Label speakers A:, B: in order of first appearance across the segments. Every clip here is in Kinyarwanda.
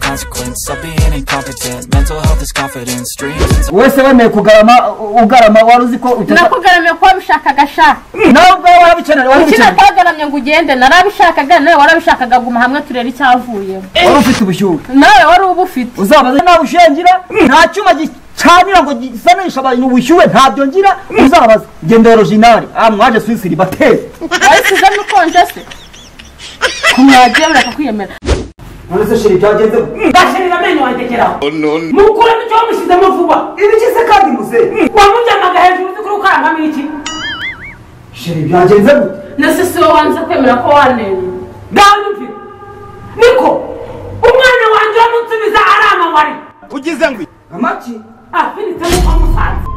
A: consequence of being incompetent. Mental health is confidence, dreams.
B: Wese wemeye ugarama waruzi ko
C: nakugaramye ko bishakaga sha
B: nawe warabikenera
C: kinatagaramye ngo ugende narabishakaga nawe warabishakaga guma hamwe turere icyavuye
B: wari ufite ubushyuhe
C: nawe wari ubufite
B: uzabaza nawe ushengira nta cyuma gicanira ngo gisanisha abantu ubushyuhe ntabyo ngira uzabaza genda original mwaje Swiss bateze
C: arisize mukonje se kumwagiye bakakwiyemera
B: Nonese shiri byagenze
D: bashirira amenyo wantekeraho mukura n'icyo mushyizemo vuba
B: ibikize kandi muze
D: wamujyanaga hejuru uzi kuri ukarangamo iki
B: shiri byagenze gute
C: nase si wowe wanze kwemera ko waneye
D: ngaho nyumvira niko umwana wanjye wamunsubiza ari amawari
E: ugize ngo
B: amaki
D: afinitse mu kwa musanze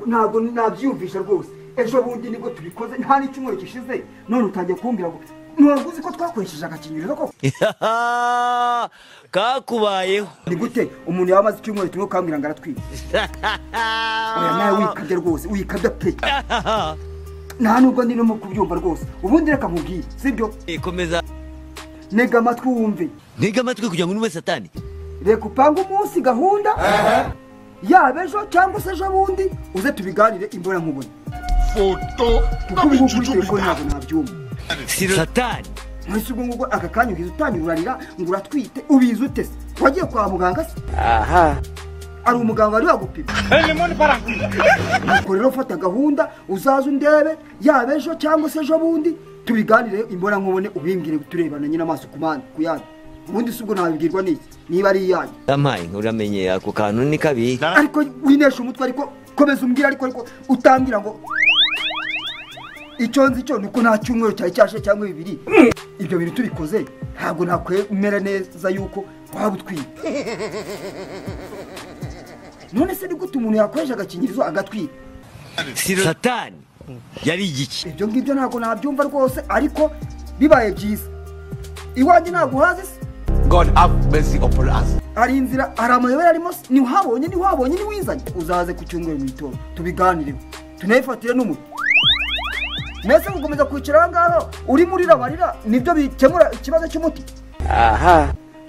B: ntabwo nabyiyumvisha rwose ejo bundi nibwo tubikoze nta n'icyumweru gishize none utangiye kumbwira ngo ntabwo uzi ko twakoresheje agakingirizo koko
E: kakubayeho
B: ni gute umuntu yaba amaze icyumweru tumwe ukambwira ngo aratwite oya nawe wikabye rwose wikabye pe nta nubwo ndi no mu kubyumva rwose ubundi reka nkubwire sibyo
E: komeza
B: ntega amatwi wumve
E: ntega amatwi kugira ngo numve satani
B: reka upange umunsi gahunda yaba ejo cyangwa se ejo bundi uze tubiganire imbora nkubone
E: foto
B: kuko ubu kuri telefone ntabwo nabyumva
E: satani
B: mwese ubwo ngubwo aka kanya ugize utangira urarira ngo uratwite ubizi ute se wagiye kwa muganga se ari umuganga wari wagupima nuko rero ufata gahunda uzaze undebe yaba ejo cyangwa se ejo bundi tubiganire imbora nkubone ubimbwire turebana nyine amaso ku yandi ubundi si ubwo ntabibwirwa n'iki niba ari iyanyu
E: amaye uramenye ako kantu ni kabi
B: ariko winesha umutwe ariko komeza umbwira ariko utambwira ngo icyo nzi cyo nuko nta cyumweru cyari cyashe cyangwa bibiri ibyo bintu tubikoze ntabwo nakwemera neza yuko waba utwite none se ni gute umuntu yakoresha agakingirizo agatwita
E: satani yari igiki
B: ibyo ngibyo ntabwo nabyumva rwose ariko bibaye byiza iwanjye ntabwo uhazi se
E: God have mercy upon us.
B: Hari inzira hari amayobera arimo niwabonye niwizanye uzaze ku cyumweru mwitoro tubiganireho tunayifatire n'umuti mwese gukomeza kwicara ngaho uri muri rabarira nibyo bikemura ikibazo cy'umuti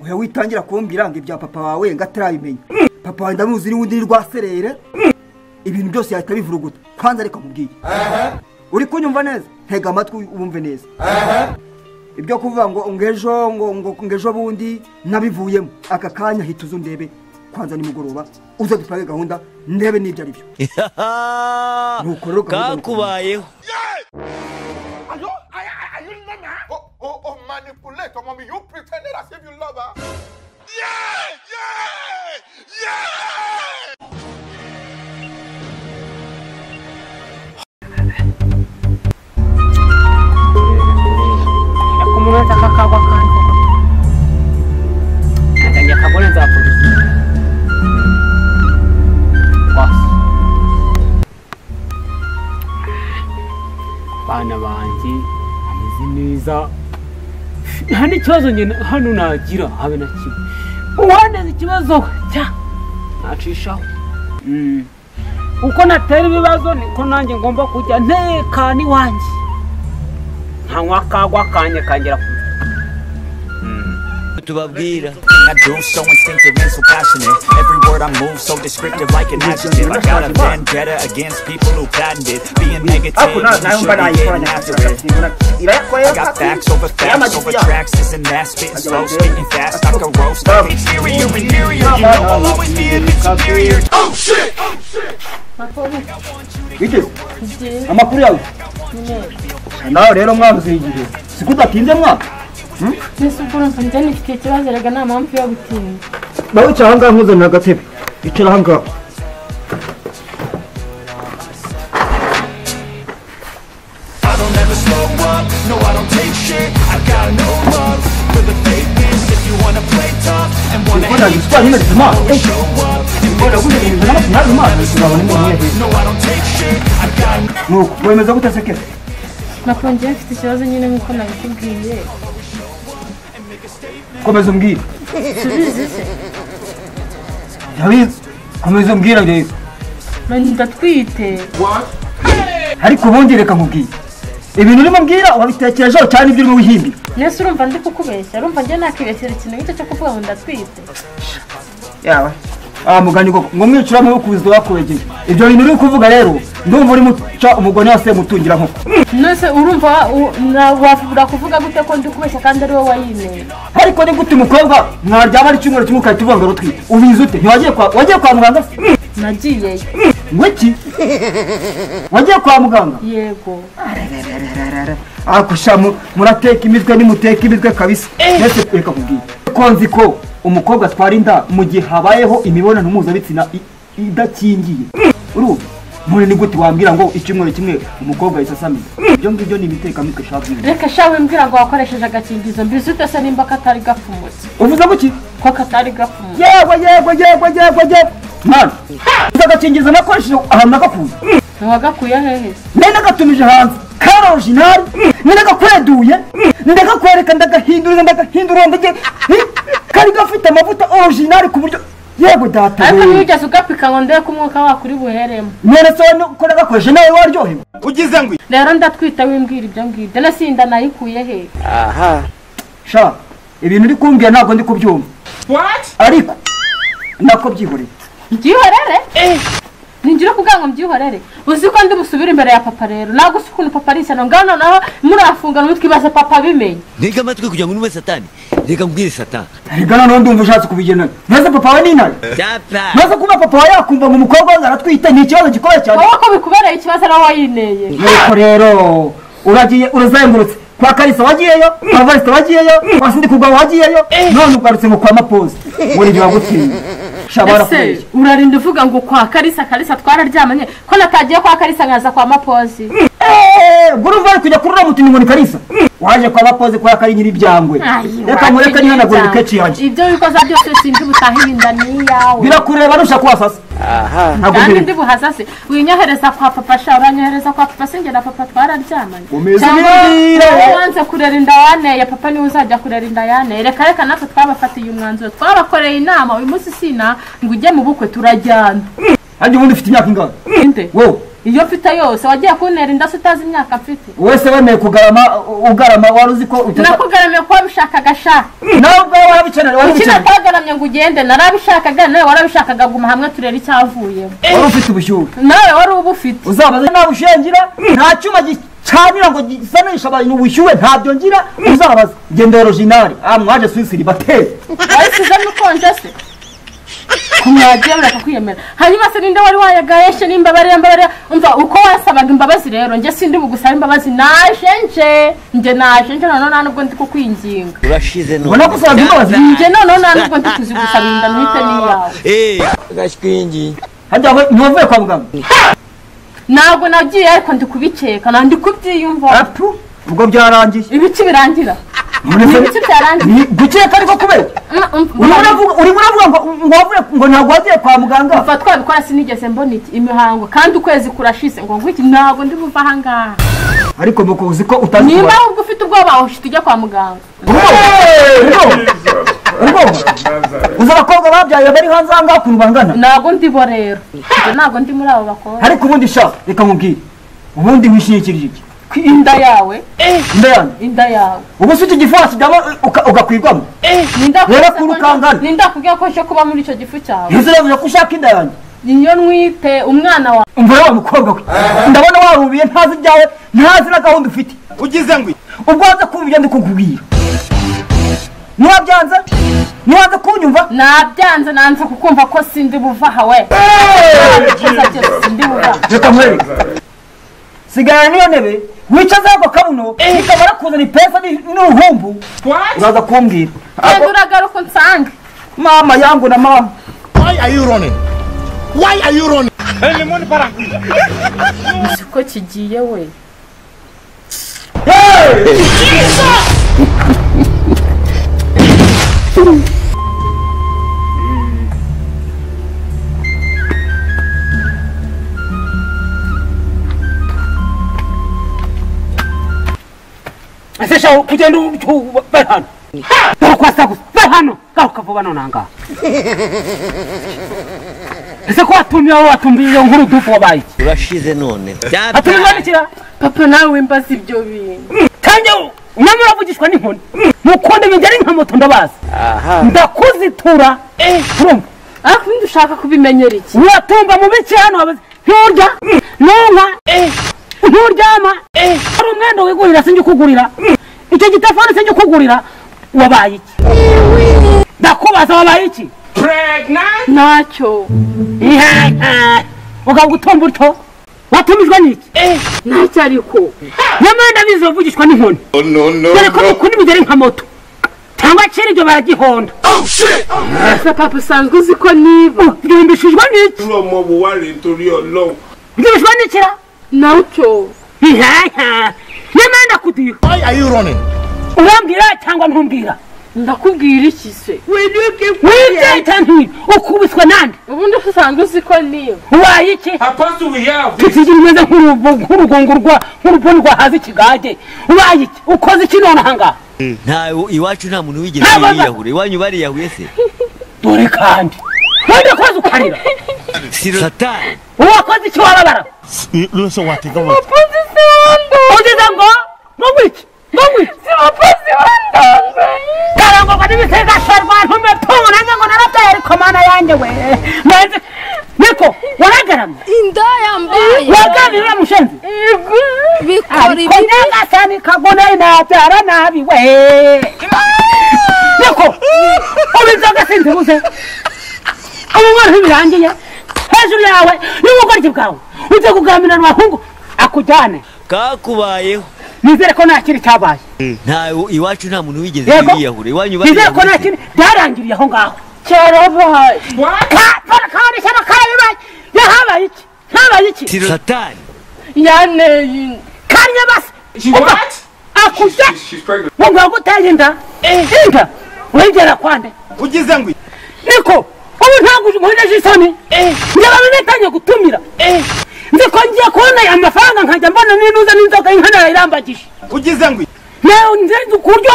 B: oya witangira kumbwira ngo ibya papa wawe ngatarabimenya papa wawe ndamuzi n'undi rwaserere ibintu byose yahita bivuruguta kwanza reka mubwiye uri kunyumva neza ntega amatwi wumve neza ibyo kuvuga ngo ngejo bundi nabivuyemo aka kanya hita uzundebe kwanza nimugoroba uze dupange gahunda ndebe n'ibyo ari byo nuko rero
E: kakubayeho
F: manipulator, mommy, you pretended as if you love her.
D: umuntu atakakagwa kandi atanya kabone za polisi bana banjye ameze neza nta n'ikibazo nyine hano nagira habe na kimwe uwaneze ikibazo cya nacishaho uko natera ibibazo niko nanjye ngomba kujya ntekana iwanjye nkanywa kagwa kanya kangera
E: tubabwira
A: I do so instinctive and so passionate. Every word I move so descriptive like an adjective. I got a vendetta against people who patented being negative. You should be getting after it. I got facts over tracks. Isn't that spitting slow, spitting fast? I can roast. Exterior, interior. You know I'll always be a bit superior. Oh shit!
B: amakuru yawe nawe rero mwabuze igihe sikudatinze mwa
C: nese ukuntu nsanze nifite ikibazo rega nta mpamvu yo gutinda
B: nawe cyangwa ngaho nkuzanira agatebe icara aha ngaho nuko wemeza gute se kese
C: nakongera mfite ikibazo nyine nk'uko nabikubwiye
B: komeza umbwire
C: subize se
B: yabizi komeza umbwire rero
C: ndatwite.
B: ariko ubundi reka nkubwiye ibintu urimo mbwira wabitekerejeho cyane ibyo urimo wihimbira.
C: Nese urumva ndi kukubeshya, urumva njye nakibeshyera ikintu gito cyo kuvuga ngo ndatwite.
B: Yawe mugani ngo mwicuramo yo kubizo bakwegeye ibyo bintu uri kuvuga rero ndumva uri muca umugoni wase mutungira nkoko.
C: Nese urumva wafura kuvuga gute ko ndi kubeshya kandi ari wowe wayineye.
B: ariko ni gute umukobwa mwaryama ari cyumwe kimwe ukahita uvuga ngo rutwite ubizi ute ntiwagiye kwa muganga se?
C: Nagiyeyo.
B: Ngwiki wagiye kwa muganga?
C: Yego.
B: akushamu murateka imitwe nimuteka imitwe kabisa. Nese reka kubwira ko nzi ko umukobwa atwara inda mu gihe habayeho imibonano mpuzabitsina idakingiye. Urumva muri ni gute wambwira ngo icyumweru kimwe umukobwa yisasamiza? Ibyo ngibyo ni ibiteka mitwe shabu.
C: Reka shawe mbwira ngo wakoresheje agakingizo mbizi utese nimba katari gapfumutse.
B: Uvuze guki?
C: Ko katari gapfumutse.
B: Yego mwana agakingizo nakoresheje ahantu nagakuye.
C: Wagakuye hehe?
B: Nenda gatumije hanze kara original nenda gakweduye ndagakwereka ndagahindura ndage kari gafite amavuta original ku buryo yego data.
C: Ariko nigeze ugapika ngo ndeke umwuka wakuri buheremo.
B: None so ko nagakoresha nawe waryohewe ugize ngwi.
C: Rero ndatwita wimbwira ibyo ngibyo nasinda nayikuye he.
B: Aha sha ibintu uri kumbwira ntabwo ndi kubyumva.
F: What?
B: Ariko nako byihoreye.
C: Byihorere? Ninjira kugira ngo mbyihorere. Uzi ko ndi busubira imbere ya papa rero. Nago ukuntu papa ari sano ngano naho murafunga n'umutwe baza papa bimenye.
E: Ntega amatwi kugira ngo nume satani. Reka mbwire satani.
B: Gana no ndumva ushatse kubigena. Maze papa we ninaye.
E: Data.
B: Maze kuba papa we yakumva ngo umukobwa wanjye aratwite ni ikibazo gikomeye cyane.
C: Wowe ko bikubereye ikibazo nawe wayineye.
B: Nuko rero urazengurutse kwa Kalisa wagiyeyo, kwa Valista wagiyeyo, kwa Sindi kugwa wagiyeyo, none ugarutse ngo kwa Mapozi. Muri gihe wagutiye. Shabara
C: kwezi. Urarinda uvuga ngo kwa Kalisa twararyamanye ko natagiye kwa Kalisa nkaza kwa Mapozi.
B: Guruva kujya kurura mutini ngo ni Kalisa. Waje kwa Mapozi kwa Kali nyiri byangwe. Reka mureka ni hanagura ikechi yanje.
C: Ibyo bikoza byose sindi butahinda ni yawe.
B: Birakureba rusha kwa sasa.
C: Aha. Kandi ndi buhasase. Winyohereza kwa papa sha uranyohereza kwa papa singe na papa twararyamanye. Wanze kurera inda wane ya papa ni uzajya kurera inda yane. Reka natwe twabafatiye umwanzuro. Twabakoreye inama uyu munsi sina ngo ujye mu bukwe turajyana.
B: Hadi ubundi ufite imyaka ingahe?
C: Inde.
B: Wowe
C: iyo mfite yose wagiye kuntera inda utazi imyaka mfite.
B: Wese wemeye ugarama waruzi ko
C: nakugaramye ko wabishakaga sha.
B: Nawe ubwawe warabikenera
C: warabikenera. Utagaramye ngo ugende narabishakaga nawe warabishakaga guma hamwe turera icyavuye.
B: Wari ufite ubushyuhe.
C: Nawe wari ubufite.
B: Uzabaze nawe ushengira nta cyuma gicanira ngo gisanisha abantu ubushyuhe ntabyo ngira uzabaze. Genda original mwaje Swisiri bateye.
C: Ari sizamye ukonje se. Kumwagiye uraka kwiyemera. Hanyuma se ninde wari wayagayeshe n'imbabare umva uko wasabaga imbabazi rero nje sindi bugusaba imbabazi naje none nubwo ndi kukwinginga.
E: Urashize no.
B: Ubona ko usaba imbabazi
C: nje none nubwo ndi kuzigusaba inda ntite niyawe.
E: Gashwingi.
B: Hajya ntuvuye kwa muganga.
C: Ntabwo nagiye ariko ndi kubikeka nandi kubyiyumva.
B: Apu ubwo byarangiye.
C: Ibiki birangira. Ibiki byarangiye.
B: Gukeka ariko kubera. Uri muravuga ngo ntabwo wagiye kwa muganga.
C: Ufatwa bikora sinigeze mbona iki imihango kandi ukwezi kurashise ngo ngwiki ntabwo ndi buva hanga.
B: Ariko muko uzi ko utazi.
C: Nimba ubwo ufite ubwoba aho tujya kwa muganga.
B: Uza abakobwa babyaye bari hanze hanga kuntu bangana.
C: Ntabwo ndi bo rero. Ntabwo ndi muri abo bakobwa.
B: Ariko ubundi sha reka nkubwire. Ubundi wishingikirije iki?
C: Inda yawe.
B: Inda
C: yawe.
B: Ubu se igifasi dama ugakwigwamo.
C: Ninda kugira ko cyo kuba muri ico gifu cyawe.
B: Nziravuye ko ushaka inda yanjye.
C: Niyo nwite umwana wa.
B: Umva wa mukobwa we. Ndabona warubiye ntazi byawe ntazi na gahunda ufite.
F: Ugize ngwi.
B: Ubwo waza kumva ndi kukubwira. Niwabyanze? Niwaze kunyumva?
C: Nabyanze nanze kukumva ko sindi buva hawe. Sindi buva.
B: Reka mwere. Sigara niyo ntebe wicaza ako kabuno nikamara kuzana ipesa n'uruhumbu uraza kumbwira.
C: Uragaruka nsange.
B: Mama yangu na mama.
F: Why are you running? Why are you running?
C: Lemon para. Siko kigiye we.
D: Asesha kugenda bahano. Kwa sababu bahano. Garuka vuba nonanga. ese ko watumye wowe watumbiye nkuru dufu wabaye
E: urashize none
D: atumizanikira
C: papa nawe mbaza ibyo bintu
D: kandi umwami uravugishwa n'inkoni mukonde bingeri nka moto ndabaza ndakuzitura urumva
C: ariko ndi ushaka kubimenyera iki
D: uratumba mu bice hano wabaze nturya nonka nturyama hari umwenda wigurira sinjye ukugurira icyo gitafone sinjye ukugurira wabaye iki ndakubaza wabaye iki
C: ntacyo
D: ugabwa utumva utyo watumijwe n'iki
C: ntacyo ariko
D: nyamara ndabizi wavugishwa n'inkoni dore ko mukunda imigeri nka moto cyangwa kera ibyo baragihonda
C: ese papa usanzwe uzi ko niba
D: byimbishijwe n'iki byimbishijwe n'ikira
C: nacyo
D: nyamara ndakudira
F: Why are you running?
D: urambwira cyangwa ntumbwira
C: ndakubwira iki se
D: wigeta nti ukubiswe nande
C: ubundi usanzwe uzi ko niba
D: ubaye iki tukigira umeze nk'uruboni rwahaze ikigage ubaye iki ukoze iki none ahangaha
E: nta iwacu nta muntu wigeze yiyahura iwanyu bariyahuye se
D: dore kandi wende koze ukarira
E: satani
D: uwakoze iki wababara
F: Listen what you got.
D: ugeze ngo ngwiki
C: abakozi bandanga
D: karangwa n'ibitega sharwa ntume tungo nanjye ngo narateye ariko mana yanjye we mwenze niko waragaramye
C: inda yambaye
D: waganira mushenzi
C: bikora ibi
D: nyagasani kagona inabyara nabi we niko ubizoga sinzibuze umwana ntibirangiye hejuru yawe n'ubugoryi bwawe ujye kugamira n'abahungu akujyane
E: kakubayeho
D: nizere ko nta kiri cyabaye
E: nta iwacu nta muntu wigeze yiyahura iwanyu
D: nizere ko nta kiri byarangiriye aho ngaho
C: cyarabaye
D: kandi cyane karabibaye yahabaye iki habaye iki
E: satani
C: yaneye
D: kanya basi akujya ngo aguteye inda wegera kwande
F: Ugize ngwi.
D: niko ubu ntabwo umuhejeje isoni njyaba bimetanye gutumira nziko ngiye kubona amafaranga nkajya mbona n'inuza n'inzoga y'inka irambagije
F: Ugize ngwi.
D: nawe nzi ukuryo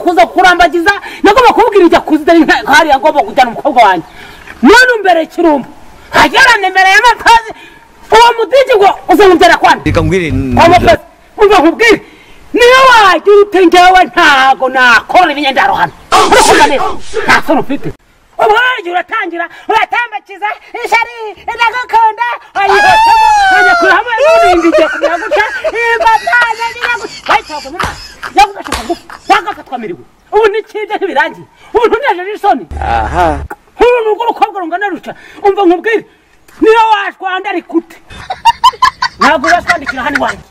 D: kuza kurambagiza nagomba kubwira ijya kuzidari hariya ngomba kujyana umukobwa wanjye none umbere kirumba hagera nemera y'amakazi uwo mudigi ngo uzamubwira kwande
E: reka mbwire
D: amakazi umva nkubwire niyo wagira ute njyewe ntago nakora ibinyendaro hano urakumva neza nta soni ufite ubwaje uratangira uratambakiza ishari ndagukunda ayihotamo anyakuramo n'ibindi giye kumera gutya imbatanya bayitago mu maso yavugashoka ngufu wagafatwa miriwe ubu nikibye ntibirangiye ubu ntunejeje isoni nk'uru nuko urukobwa rungana ruca umva nkubwire niyo washwanda rikute ntabwo urashwandikira hano iwanjye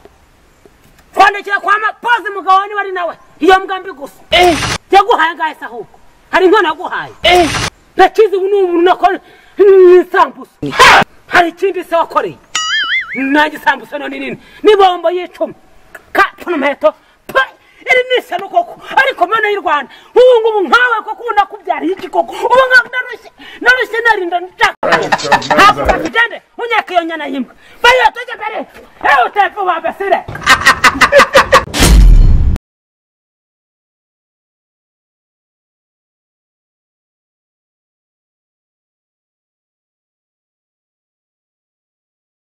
D: twandikira kwa mapozi mugabo wani wari nawe iyo mgambi gusa yaguhaye ngahe se ahubwo hari inkono yaguhaye nakizi ubu ni umuntu nakora n'isambusa hari ikindi se wakoreye nanjye isambusa none nini n'ibombo y'icumi kapfuna umuheto iri ni isano koko ariko mana y'u Rwanda ubu ngubu nkawe koko ubu nakubyariye iki koko ubu narushye narinda nshaka hafuka tugende unyaka iyo nyana y'imbwa bayo tujye mbere ewe utefu wabasire